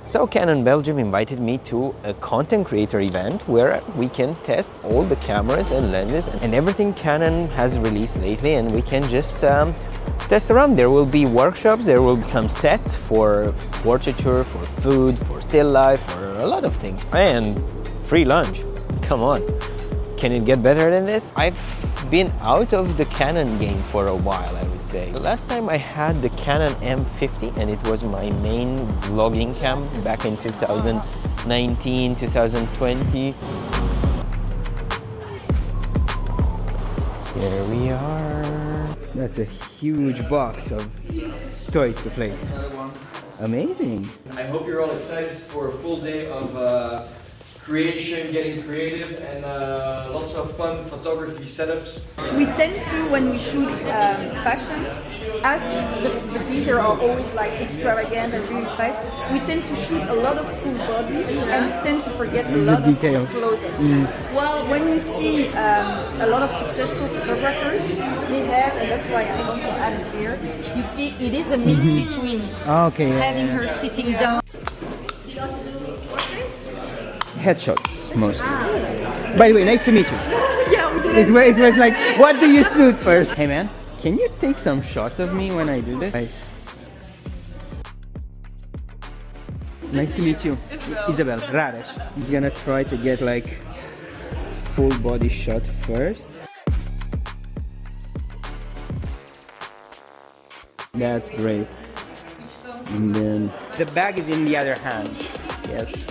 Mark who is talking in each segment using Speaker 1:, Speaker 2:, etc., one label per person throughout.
Speaker 1: So Canon Belgium invited me to a content creator event where we can test all the cameras and lenses and everything Canon has released lately, and we can just test around. There will be workshops, there will be some sets for portraiture, for food, for still life, for a lot of things. And free lunch. Come on. Can it get better than this? I've been out of the Canon game for a while, I would say. The last time I had the Canon M50 and it was my main vlogging cam back in 2019, 2020. Here we are. That's a huge box of toys to play. Amazing.
Speaker 2: I hope you're all excited for a full day of creation, getting creative, and lots of fun photography setups.
Speaker 3: We tend to, when we shoot fashion, as the pieces are always like extravagant and really fast, we tend to shoot a lot of full body and tend to forget a lot of close-ups. Well, when you see a lot of successful photographers, they have, and that's why I also added here, you see it is a mix between having her sitting down.
Speaker 1: Headshots, mostly. By the way, nice to meet you.
Speaker 3: Yeah, we did
Speaker 1: It was like, what do you shoot first? Hey man, can you take some shots of me when I do this? Right. Nice to meet you. Isabel, Radesh. He's gonna try to get like full body shot first. That's great. And then the bag is in the other hand. Yes.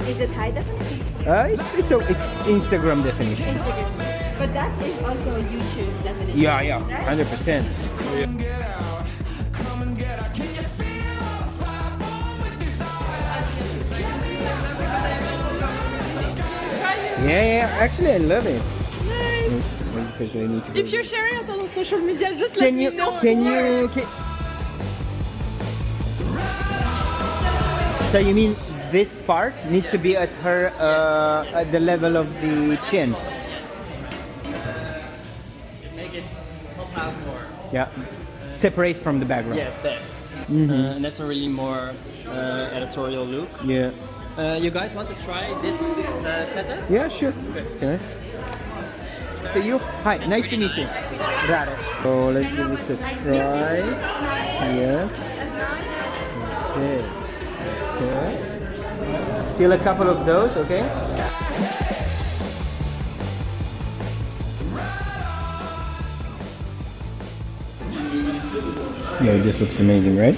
Speaker 3: Is it high definition?
Speaker 1: It's Instagram definition.
Speaker 3: Instagram. But that is also a YouTube definition.
Speaker 1: Yeah, 100%. Yeah, actually I love it.
Speaker 3: Nice. If you're sharing it on social media, just let me know.
Speaker 1: So you mean this part needs to be at her, at the level of the chin?
Speaker 2: Make it pop out more.
Speaker 1: Yeah. Separate from the background.
Speaker 2: Yes, that. And that's a really more editorial look.
Speaker 1: Yeah.
Speaker 2: You guys want to try this setup?
Speaker 1: Yeah, sure.
Speaker 2: Okay.
Speaker 1: To you, hi, nice to meet you. Radesh. So let's give this a try. Yes. Okay. Still a couple of those, okay? Yeah, this looks amazing, right?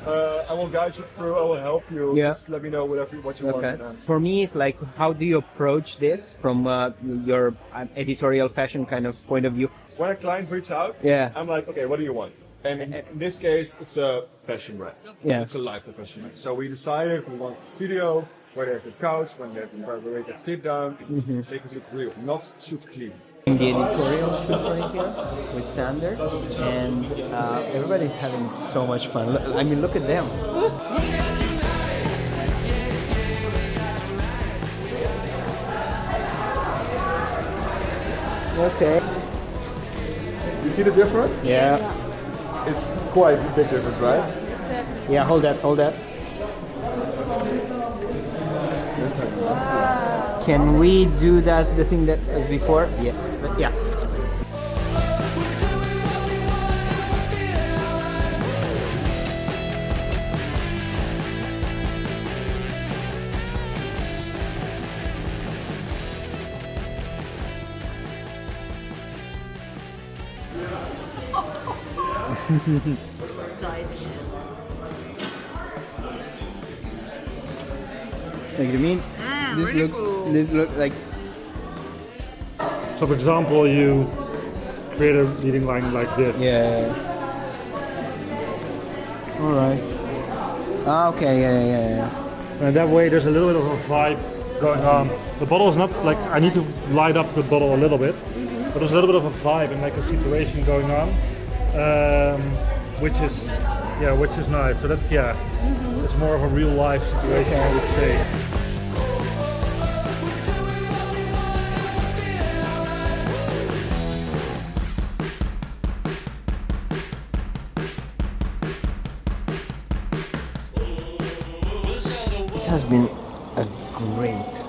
Speaker 4: I will guide you through, I will help you.
Speaker 1: Yeah.
Speaker 4: Just let me know what you want.
Speaker 1: For me, it's like, how do you approach this from your editorial fashion kind of point of view?
Speaker 4: When a client reaches out, I'm like, okay, what do you want? And in this case, it's a fashion brand.
Speaker 1: Yeah.
Speaker 4: It's a lifestyle fashion brand. So we decided we want a studio where there's a couch, where they can sit down, make it look real, not too clean.
Speaker 1: In the editorial shoot right here with Sander, and everybody's having so much fun. I mean, look at them. Okay.
Speaker 4: You see the difference?
Speaker 1: Yeah.
Speaker 4: It's quite a big difference, right?
Speaker 1: Yeah, hold that.
Speaker 4: That's it.
Speaker 1: Can we do that, the thing that was before? Yeah. Yeah. Like you mean? This look like.
Speaker 5: So, for example, you create a leading line like this.
Speaker 1: Yeah. All right. Ah, okay, yeah.
Speaker 5: And that way there's a little bit of a vibe going on. The bottle is not like, I need to light up the bottle a little bit, but there's a little bit of a vibe and like a situation going on, which is nice. So that's, it's more of a real life situation, I would say.
Speaker 1: This has been a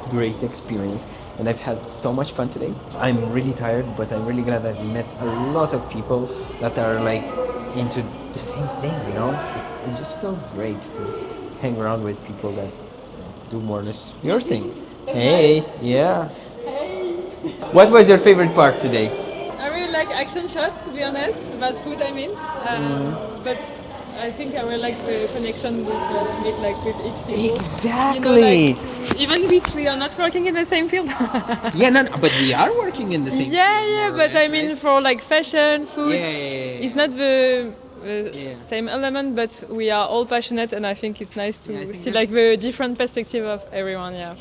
Speaker 1: great experience, and I've had so much fun today. I'm really tired, but I'm really glad I've met a lot of people that are like into the same thing, you know? It just feels great to hang around with people that do more or less your thing. Hey, yeah.
Speaker 6: Hey.
Speaker 1: What was your favorite part today?
Speaker 6: I really like action shot, to be honest, about food I mean. But I think I really like the connection to meet like with each people.
Speaker 1: Exactly.
Speaker 6: You know, like, even if we are not working in the same field.
Speaker 1: Yeah, no, but we are working in the same
Speaker 6: Yeah,
Speaker 1: field,
Speaker 6: yeah,
Speaker 1: more or
Speaker 6: but
Speaker 1: less,
Speaker 6: I mean
Speaker 1: right?
Speaker 6: for like fashion, food,
Speaker 1: Yeah.
Speaker 6: it's not the
Speaker 1: Yeah.
Speaker 6: same element, but we are all passionate, and I think it's nice
Speaker 1: Yeah, I
Speaker 6: to
Speaker 1: think
Speaker 6: see
Speaker 1: that's-
Speaker 6: like the different perspective of everyone. Yeah.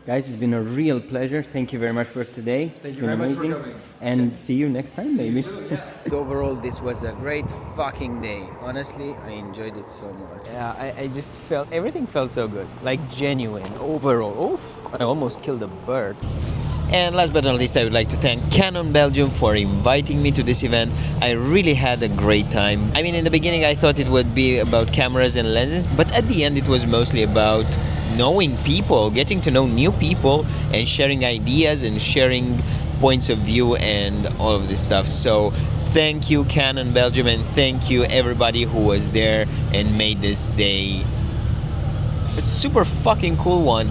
Speaker 1: Guys, it's been a real pleasure. Thank you very much for today. It's
Speaker 2: you
Speaker 1: been
Speaker 2: very much for
Speaker 1: amazing.
Speaker 2: coming.
Speaker 1: And see you next time, maybe.
Speaker 2: soon, yeah.
Speaker 1: Overall, this was a great fucking day. Honestly, I enjoyed it so much. Yeah, I just felt, everything felt so good. Like genuine, overall. Oh, I almost killed a bird. And last but not least, I would like to thank Canon Belgium for inviting me to this event. I really had a great time. I mean, in the beginning, I thought it would be about cameras and lenses, but at the end, it was mostly about knowing people, getting to know new people, and sharing ideas and sharing points of view and all of this stuff. So thank you, Canon Belgium, and thank you everybody who was there and made this day a super fucking cool one.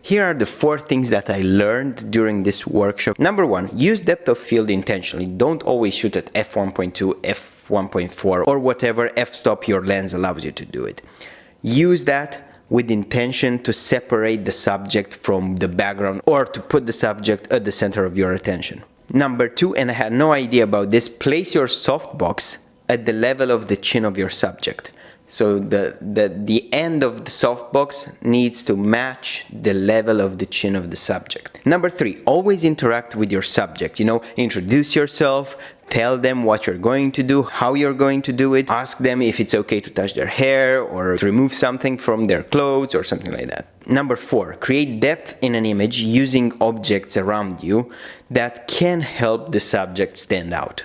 Speaker 1: Here are the 4 things that I learned during this workshop. Number 1, use depth of field intentionally. Don't always shoot at f1.2, f1.4, or whatever f-stop your lens allows you to do it. Use that with intention to separate the subject from the background or to put the subject at the center of your attention. Number 2, and I had no idea about this, place your softbox at the level of the chin of your subject. So the end of the softbox needs to match the level of the chin of the subject. Number 3, always interact with your subject. You know, introduce yourself, tell them what you're going to do, how you're going to do it, ask them if it's okay to touch their hair or to remove something from their clothes or something like that. Number 4, create depth in an image using objects around you that can help the subject stand out.